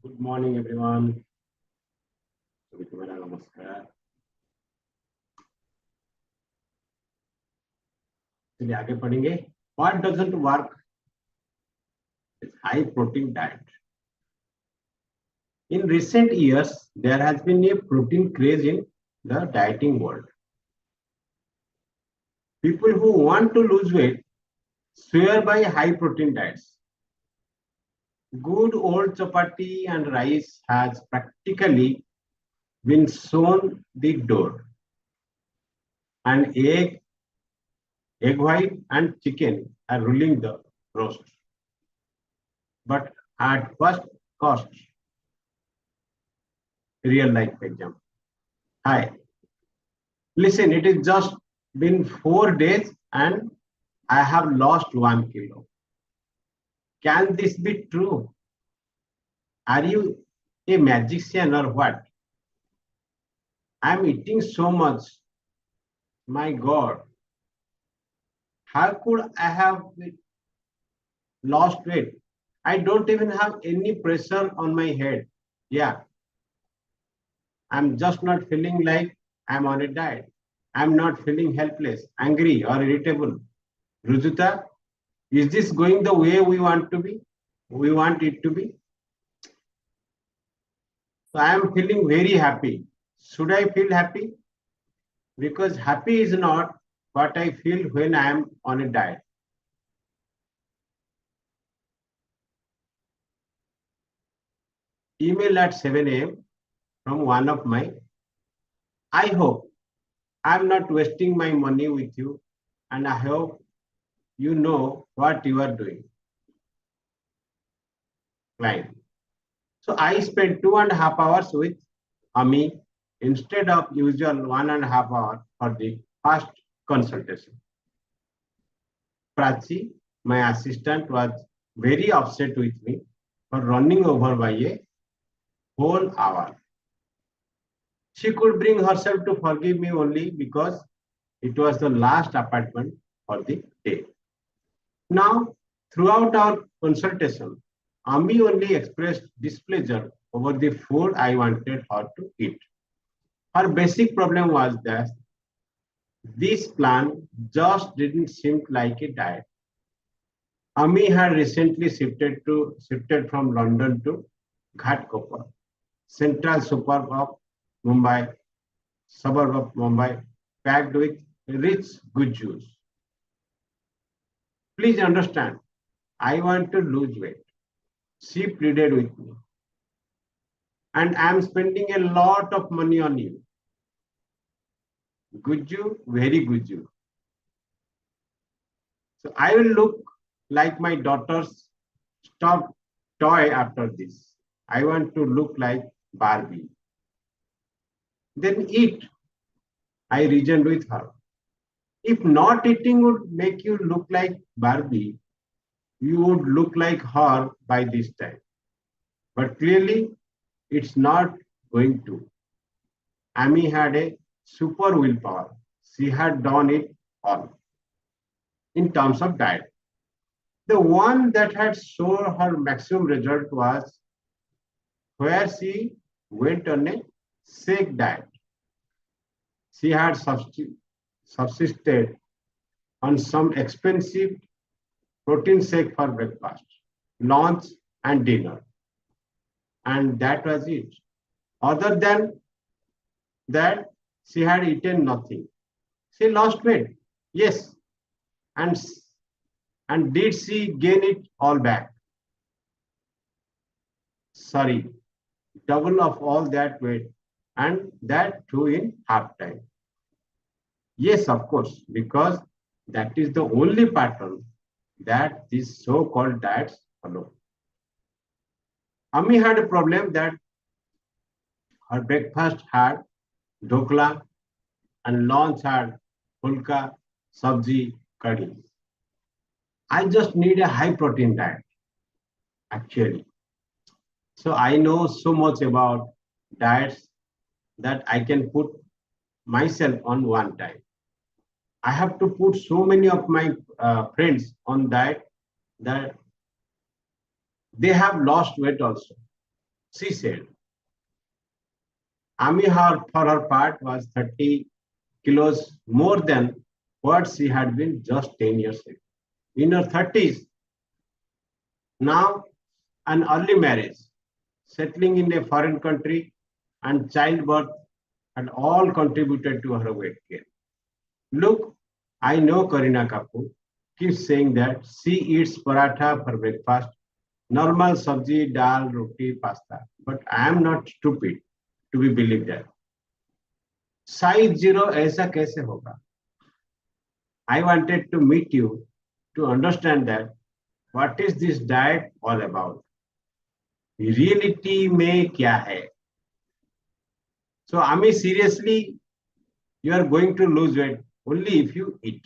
Good morning everyone. सभी को मेरा नमस्कार। चलिए आगे पढ़ेंगे। What doesn't work is high protein diet. In recent years, there has been a protein craze in the dieting world. People who want to lose weight swear by high protein diets. Good old chapati and rice has practically been shown the door, and egg white and chicken are ruling the roast. But at first cost, real life example. Hi, listen, it is just been 4 days and I have lost 1 kilo. Can this be true? Are you a magician or what? I'm eating so much. My God, how could I have lost weight? I don't even have any pressure on my head. Yeah, I'm just not feeling like I'm on a diet. I'm not feeling helpless, angry, or irritable. Rujuta, is this going the way we want to be? We want it to be. So I am feeling very happy. Should I feel happy? Because happy is not what I feel when I am on a diet. Email at 7 a.m. from one of my. I hope I'm not wasting my money with you, and I hope you know what you are doing. Client. So I spent 2.5 hours with Ami instead of usual 1.5 hours for the first consultation. Prachi, my assistant, was very upset with me for running over by a whole hour. She could bring herself to forgive me only because it was the last appointment for the day. Now, throughout our consultation, Ami only expressed displeasure over the food I wanted her to eat. Her basic problem was that this plan just didn't seem like a diet. Ami had recently shifted from London to Ghatkopar, central suburb of Mumbai, packed with rich good juice. Please understand, I want to lose weight. She pleaded with me, and I'm spending a lot of money on you. Guju, very Guju. So I will look like my daughter's stuffed toy after this. I want to look like Barbie. Then eat. I reasoned with her. If not eating would make you look like Barbie, you would look like her by this time. But clearly, it's not going to. Amy had a super willpower. She had done it all in terms of diet. The one that had shown her maximum result was where she went on a shake diet. She had subsisted on some expensive protein shake for breakfast, lunch, and dinner. And that was it. Other than that, she had eaten nothing. She lost weight, yes. And, and did she gain it all back? Sorry, double of all that weight, and that too in half time. Yes, of course, because that is the only pattern that these so-called diets follow. Ami had a problem that her breakfast had dhokla and lunch had pulka, sabji, curry. I just need a high protein diet, actually. So I know so much about diets that I can put myself on one time. I have to put so many of my friends on diet that they have lost weight also. She said, Ami, for her part, was 30 kilos more than what she had been just 10 years ago. In her 30s, now an early marriage, settling in a foreign country, and childbirth had all contributed to her weight gain. Look, I know Karina Kapoor keeps saying that she eats paratha for breakfast, normal sabji, dal, roti, pasta. But I am not stupid to be believed that. Size zero ऐसा कैसे होगा? I wanted to meet you to understand that what is this diet all about? Reality में क्या है? So, Ami, seriously, you are going to lose weight only if you eat.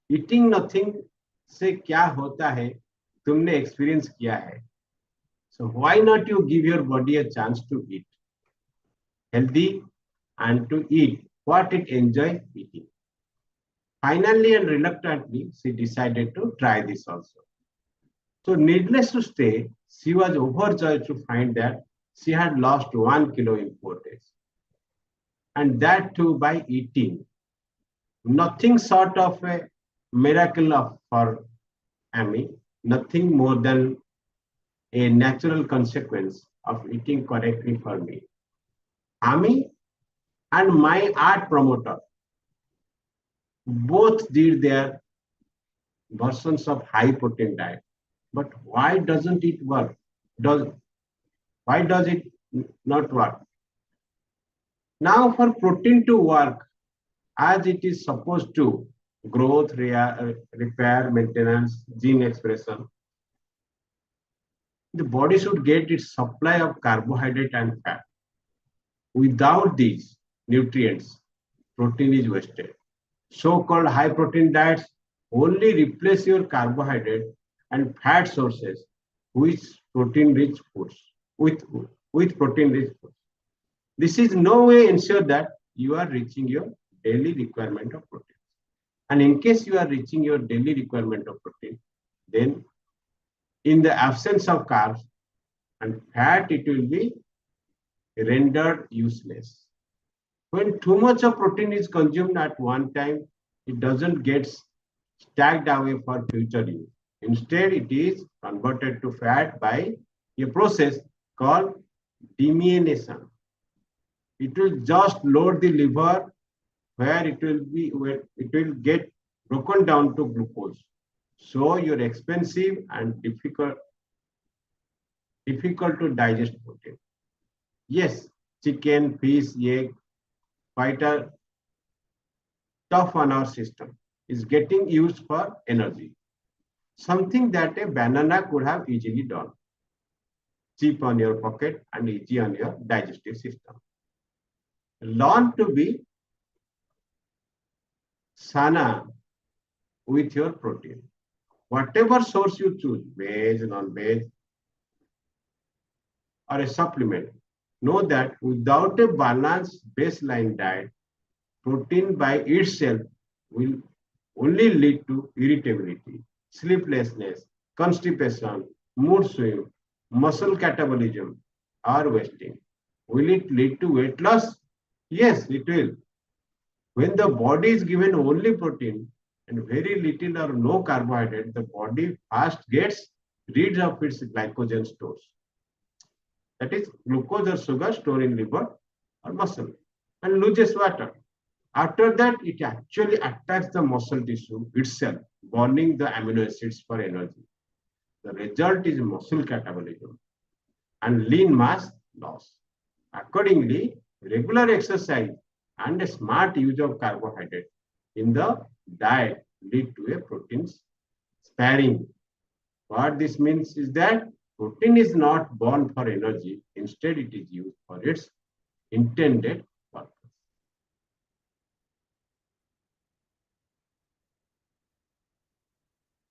Eating nothing से क्या होता है तुमने एक्सपीरियंस किया है. So why not you give your body a chance to eat healthy and to eat what it enjoys eating. Finally and reluctantly, she decided to try this also. So needless to say, she was overjoyed to find that she had lost 1 kilo in 4 days. And that too by eating. Nothing short of a miracle for Amy, nothing more than a natural consequence of eating correctly for me. Amy and my art promoter both did their versions of high protein diet. But why doesn't it work? Why does it not work? Now for protein to work as it is supposed to, growth, repair, maintenance, gene expression, the body should get its supply of carbohydrate and fat. Without these nutrients, protein is wasted. So-called high protein diets only replace your carbohydrate and fat sources with protein-rich foods. With protein-rich foods. This is no way ensure that you are reaching your daily requirement of protein. And in case you are reaching your daily requirement of protein, then in the absence of carbs and fat, it will be rendered useless. When too much of protein is consumed at one time, it doesn't get stacked away for future use. Instead, it is converted to fat by a process called demyelination. It will just load the liver where it will get broken down to glucose. So your expensive and difficult to digest protein. Yes, chicken, fish, egg, quite a tough on our system, is getting used for energy. Something that a banana could have easily done. Cheap on your pocket and easy on your digestive system. Learn to be sana with your protein. Whatever source you choose, veg, non-veg, or a supplement, know that without a balanced baseline diet, protein by itself will only lead to irritability, sleeplessness, constipation, mood swing, muscle catabolism, or wasting. Will it lead to weight loss? Yes, it will. When the body is given only protein and very little or no carbohydrate, the body first gets rid of its glycogen stores. That is glucose or sugar stored in liver or muscle and loses water. After that, it actually attacks the muscle tissue itself, burning the amino acids for energy. The result is muscle catabolism and lean mass loss. Accordingly, regular exercise and a smart use of carbohydrate in the diet lead to a protein sparing. What this means is that protein is not born for energy, instead it is used for its intended purpose.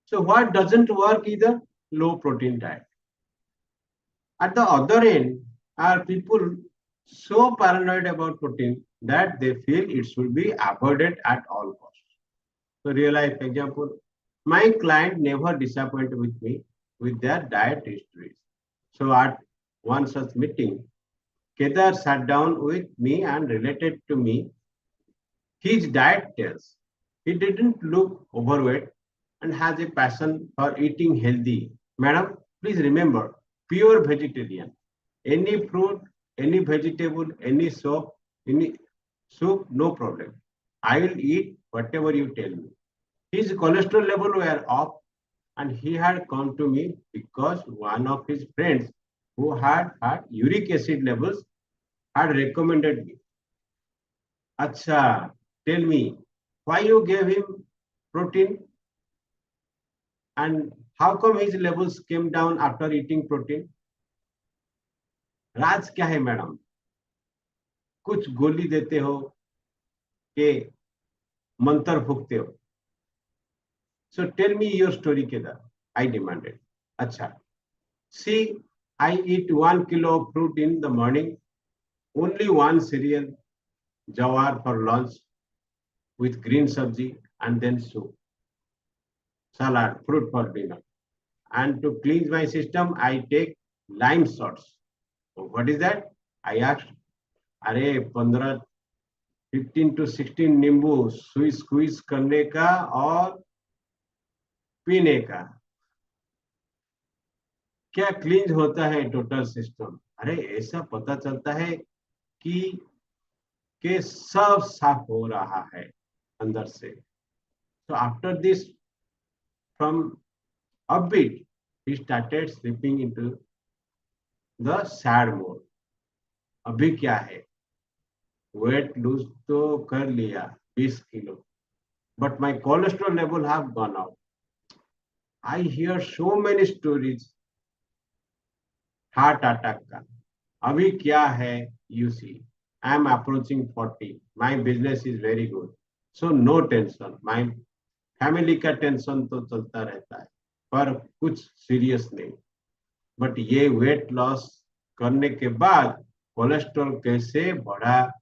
So what doesn't work either? Low protein diet. At the other end are people so paranoid about protein that they feel it should be avoided at all costs. So real life example, my client never disappointed with me with their diet histories. So at one such meeting, Kedar sat down with me and related to me his diet tells. He didn't look overweight and has a passion for eating healthy. Madam, please remember, pure vegetarian. Any fruit, any vegetable, any soup, no problem. I will eat whatever you tell me. His cholesterol level were off and he had come to me because one of his friends who had uric acid levels had recommended me. Acha, tell me, why you gave him protein and how come his levels came down after eating protein? राज क्या है madam? कुछ गोली देते हो कि मंत्र फूकते हो? So tell me your story, Kedar. I demanded. Acha. See, I eat 1 kilo of fruit in the morning, only one cereal, jawar for lunch with green sabji and then soup, salad, fruit for dinner. And to cleanse my system, I take lime shots. So what is that? I asked. अरे 15 to 16 नींबू squeeze करने का और पीने का, क्या cleanse होता है टोटल सिस्टम? अरे ऐसा पता चलता है कि सब साफ हो रहा है अंदर से. So after this, from upbeat, he started slipping into the sad mode. अभी क्या है, वेट लूज तो कर लिया 20 kilo, but my cholesterol level have gone up. I hear so many stories heart attack का. अभी क्या है, you see, I am approaching 40. My business is very good. So no tension. My family का tension तो चलता रहता है, पर कुछ सीरियस नहीं. बट ये वेट लॉस करने के बाद कोलेस्ट्रॉल कैसे बढ़ा,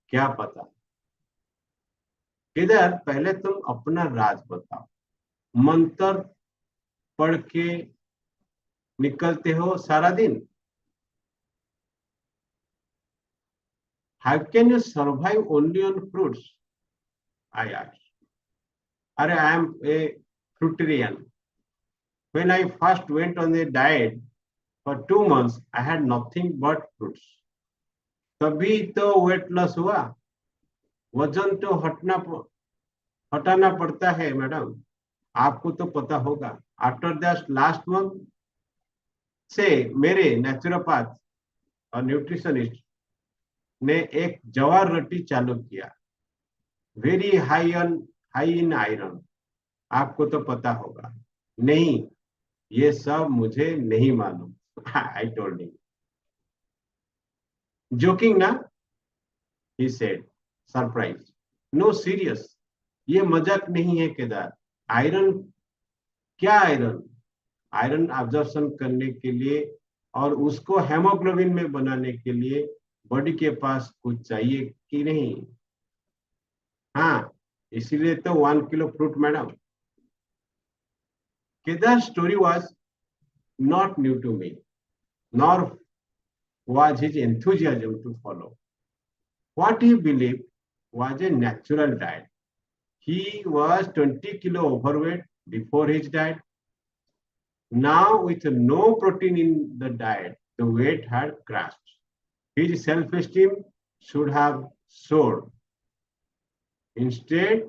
क्या पता. इधर पहले तुम अपना राज बताओ. मंत्र पढ़ के निकलते हो सारा दिन. How can you survive only on fruits? I asked. Arey, I am a fruitarian. When I first went on a diet for 2 months, I had nothing but fruits. तभी तो वेट लॉस हुआ. वजन तो हटाना पड़ता है मैडम, आपको तो पता होगा. आफ्टर दैट लास्ट मंथ से मेरे नेचुरोपैथ और न्यूट्रिशनिस्ट ने एक जवार रोटी चालू किया, वेरी हाई इन आयरन. आपको तो पता होगा. नहीं, ये सब मुझे नहीं मालूम. I told him. जोकिंग ना, he said, surprise. No serious, ये मजाक नहीं है केदार. आयरन, क्या आयरन? आयरन अब्जॉर्प्शन करने के लिए और उसको हेमोग्लोबिन में बनाने के लिए बॉडी के पास कुछ चाहिए कि नहीं. हाँ, इसीलिए तो 1 kilo fruit madam. Kedar's story was not new to me, nor was his enthusiasm to follow. What he believed was a natural diet. He was 20 kilo overweight before his diet. Now, with no protein in the diet, the weight had crashed. His self-esteem should have soared. Instead,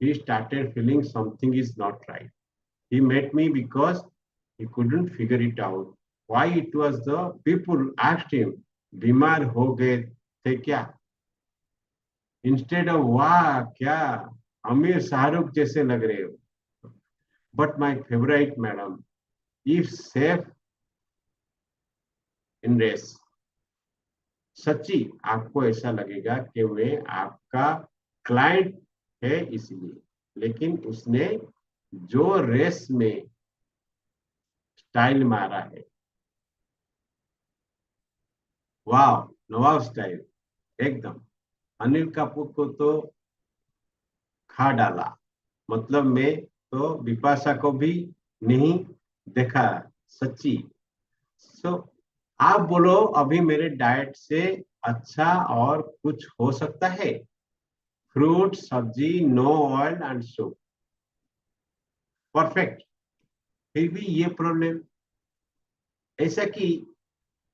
he started feeling something is not right. He met me because he couldn't figure it out. Why it was the people asked him, बीमार हो गए थे क्या? Instead of वाह क्या आमिर शाहरुख जैसे लग रहे हो. But my favorite madam, if safe in race. सच्ची आपको ऐसा लगेगा कि वे आपका क्लाइंट है इसलिए, लेकिन उसने जो रेस में स्टाइल मारा है, वाह, नवाब स्टाइल एकदम. अनिल कपूर को तो खा डाला. मतलब मैं तो बिपाशा को भी नहीं देखा सच्ची। सो आप बोलो अभी मेरे डाइट से अच्छा और कुछ हो सकता है? फ्रूट, सब्जी, no oil and soup, perfect. फिर भी ये प्रॉब्लम, ऐसा कि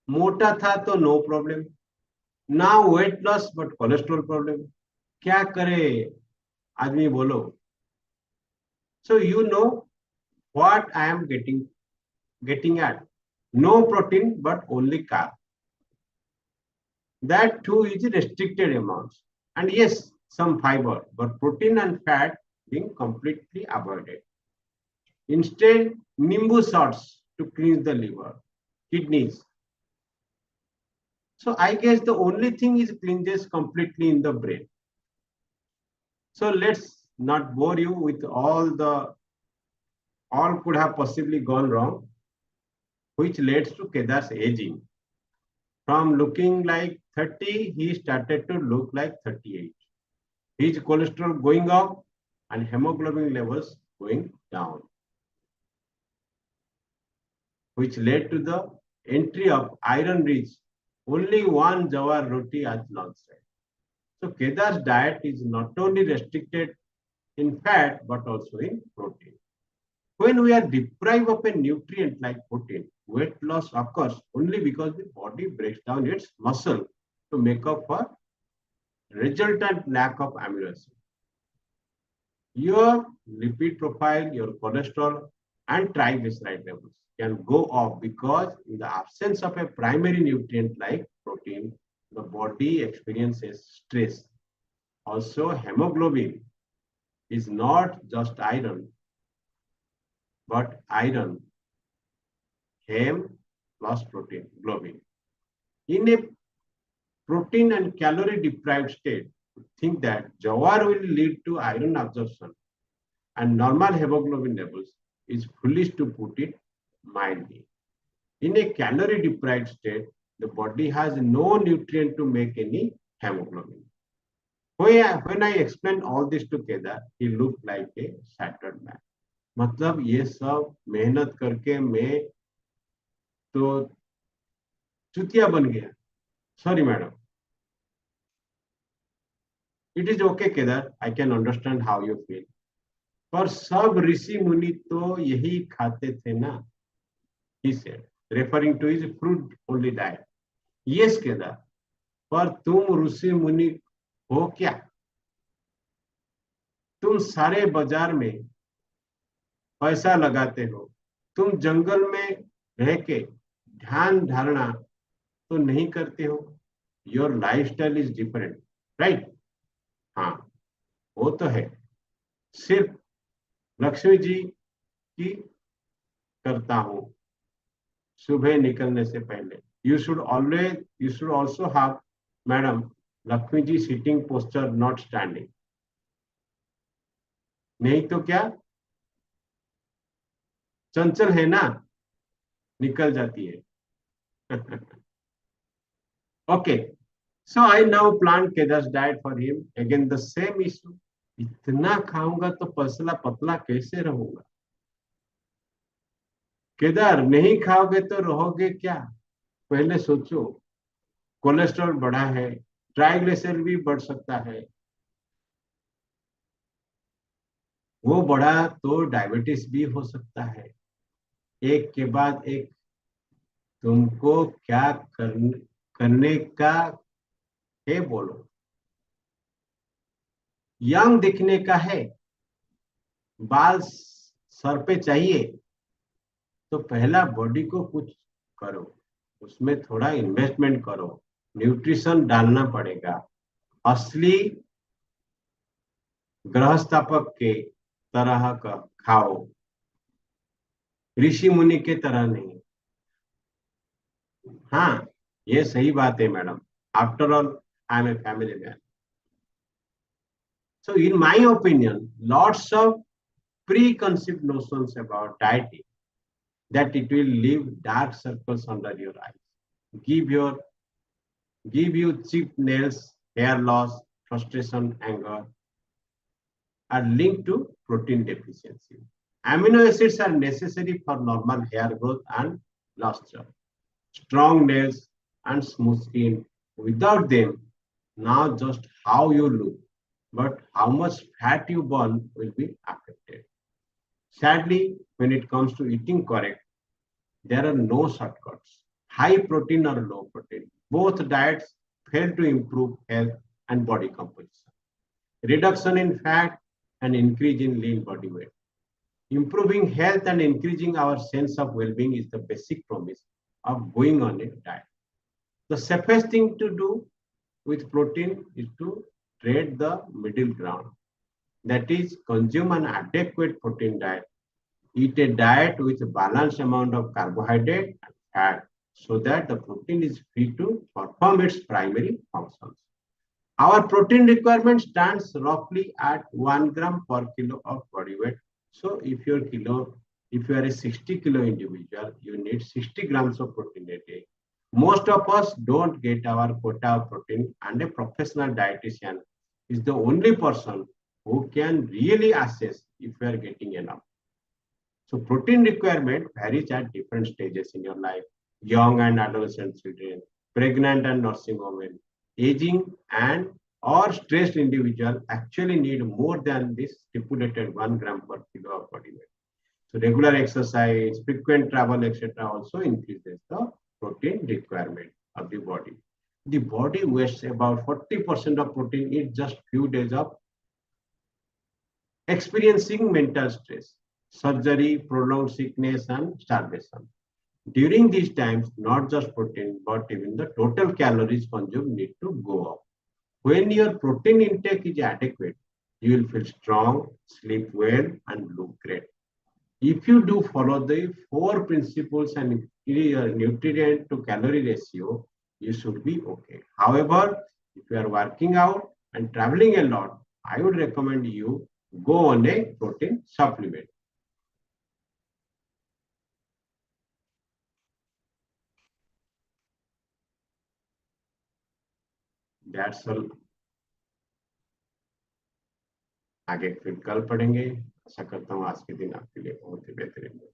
मोटा था तो नो प्रॉब्लम, ना weight loss but cholesterol problem. क्या करे आदमी बोलो? So you know what I am getting at. No protein but only carb. That too is restricted amounts. And yes, some fiber, but protein and fat being completely avoided. Instead, nimbu shots to cleanse the liver, kidneys. So I guess the only thing is cleanses completely in the brain. So let's not bore you with all could have possibly gone wrong, which leads to Kedar's aging. From looking like 30, he started to look like 38. His cholesterol going up and hemoglobin levels going down, which led to the entry of iron rich, only one jawar roti at lunchtime. So Kedar's diet is not only restricted in fat but also in protein. When we are deprived of a nutrient like protein, weight loss occurs only because the body breaks down its muscle to make up for resultant lack of amino acids. Your lipid profile, your cholesterol, and triglyceride levels can go up because in the absence of a primary nutrient like protein, the body experiences stress. Also, hemoglobin is not just iron, but iron, hem plus protein, globin. In a protein and calorie deprived state, think that jawar will lead to iron absorption and normal hemoglobin levels is foolish to put it mildly. In a calorie deprived state, the body has no nutrient to make any hemoglobin. When I explained all this together, he looked like a shattered man. मतलब ये सब मेहनत करके मैं तो चुतिया बन गया. Sorry, madam. It is okay, Kedar. I can understand how you feel. पर सब ऋषि मुनि तो यही खाते थे ना, he said, referring to his fruit only diet. Yes, Kedar. पर तुम ऋषि मुनि हो क्या? तुम सारे बाजार में पैसा लगाते हो, तुम जंगल में रह के ध्यान धारणा तो नहीं करते हो. Your life style is different, right? हाँ, वो तो है. सिर्फ लक्ष्मी जी की करता हूं सुबह निकलने से पहले. You should also have, madam, Lakshmi ji sitting posture, not standing. नहीं तो क्या, चंचल है ना, निकल जाती है. Okay, so I now plan Kedar's diet for him. Again the same issue. इतना खाऊंगा तो पतला पतला कैसे रहूंगा? केदार, नहीं खाओगे तो रहोगे क्या? पहले सोचो. कोलेस्ट्रॉल बढ़ा है, ट्राइग्लिसराइड भी बढ़ सकता है. वो बढ़ा तो डायबिटीज भी हो सकता है. एक के बाद एक. तुमको क्या करने का है बोलो? यंग दिखने का है, बाल सर पे चाहिए, तो पहला बॉडी को कुछ करो, उसमें थोड़ा इन्वेस्टमेंट करो, न्यूट्रिशन डालना पड़ेगा. असली ग्रह स्थापक के तरह का खाओ, ऋषि मुनि के तरह नहीं. हाँ, ये सही बात है madam. After all, I am a family man. So in my opinion, lots of preconceived notions about dieting, that it will leave dark circles under your eyes, give your give you cheap nails, hair loss, frustration, anger, are linked to protein deficiency. Amino acids are necessary for normal hair growth and luster, strong nails, and smooth skin. Without them, not just how you look, but how much fat you burn will be affected. Sadly, when it comes to eating correct, there are no shortcuts. High protein or low protein. Both diets fail to improve health and body composition. Reduction in fat and increase in lean body weight. Improving health and increasing our sense of well-being is the basic promise of going on a diet. The safest thing to do with protein is to trade the middle ground. That is, consume an adequate protein diet. Eat a diet with a balanced amount of carbohydrate and fat so that the protein is free to perform its primary functions. Our protein requirement stands roughly at 1 gram per kilo of body weight. So if you are a 60 kilo individual, you need 60 grams of protein a day. Most of us don't get our quota of protein, and a professional dietitian is the only person who can really assess if you are getting enough. So protein requirement varies at different stages in your life. Young and adolescent children, pregnant and nursing women, aging and or stressed individual actually need more than this stipulated 1 gram per kilo of body weight. So regular exercise, frequent travel, etc. also increases the protein requirement of the body. The body wastes about 40% of protein in just few days of experiencing mental stress, surgery, prolonged sickness, and starvation. During these times, not just protein, but even the total calories consumed need to go up. When your protein intake is adequate, you will feel strong, sleep well, and look great. If you do follow the four principles and nutrient to calorie ratio, you should be okay. However, if you are working out and traveling a lot, I would recommend you go on a protein supplement. That's all. आगे फिर कल पढ़ेंगे। आशा करता हूँ आज के दिन आपके लिए बहुत ही बेहतरीन हो।